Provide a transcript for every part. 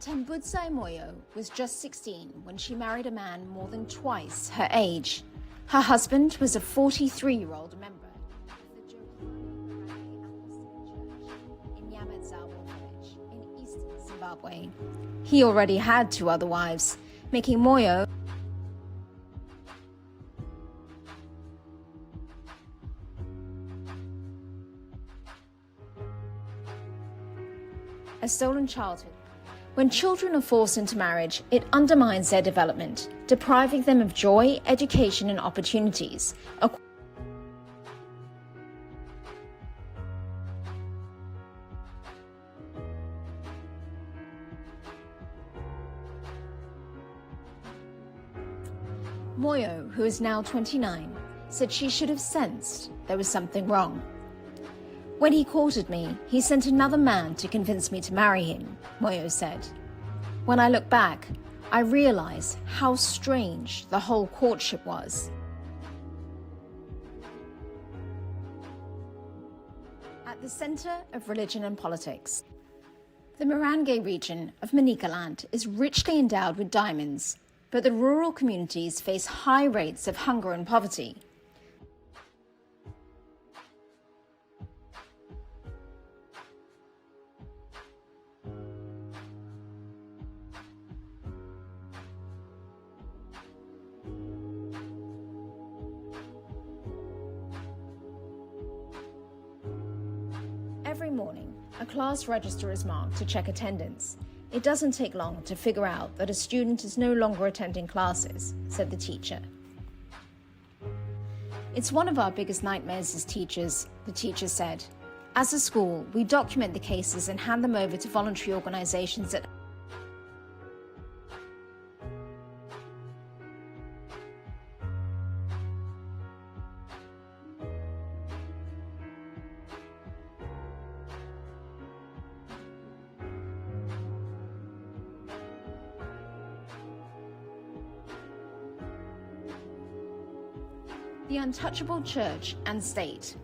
Tembudzai Moyo was just 16 when she married a man more than twice her age. Her husband was a 43-year-old member of the Johanne Marange Apostolic Church in Nyamadzawo village in eastern Zimbabwe. He already had 2 other wives, making Moyo a stolen childhood. When children are forced into marriage, it undermines their development, depriving them of joy, education, and opportunities. Moyo, who is now 29, said she should have sensed there was something wrong. When he courted me, he sent another man to convince me to marry him, Moyo said. When I look back, I realize how strange the whole courtship was. At the center of religion and politics, the Marange region of Manicaland is richly endowed with diamonds, but the rural communities face high rates of hunger and poverty. Every morning, a class register is marked to check attendance. It doesn't take long to figure out that a student is no longer attending classes, said the teacher. It's one of our biggest nightmares as teachers, the teacher said. As a school, we document the cases and hand them over to voluntary organizations that the untouchable church and state.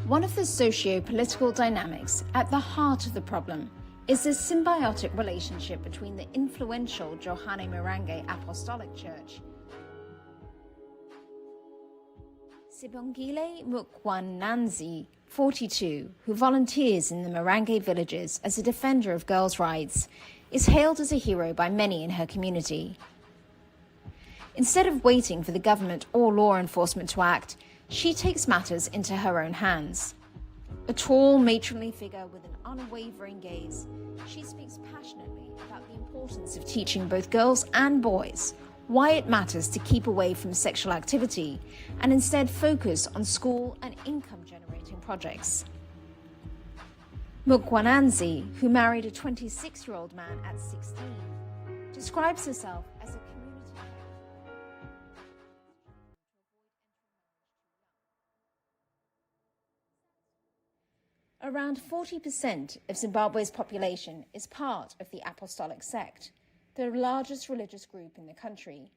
One of the socio-political dynamics at the heart of the problem is the symbiotic relationship between the influential Johanne Marange Apostolic Church, Sibongile Mukwananzi, 42, who volunteers in the Marange villages as a defender of girls' rights, is hailed as a hero by many in her community. Instead of waiting for the government or law enforcement to act, she takes matters into her own hands. A tall, matronly figure with an unwavering gaze, she speaks passionately about the importance of teaching both girls and boys why it matters to keep away from sexual activity and instead focus on school and income-generating projects. Mukwananzi, who married a 26-year-old man at 16, describes herself as a community. Around 40% of Zimbabwe's population is part of the Apostolic sect, the largest religious group in the country.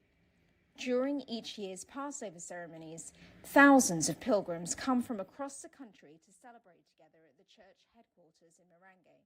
During each year's Passover ceremonies, thousands of pilgrims come from across the country to celebrate together at the church headquarters in Marange.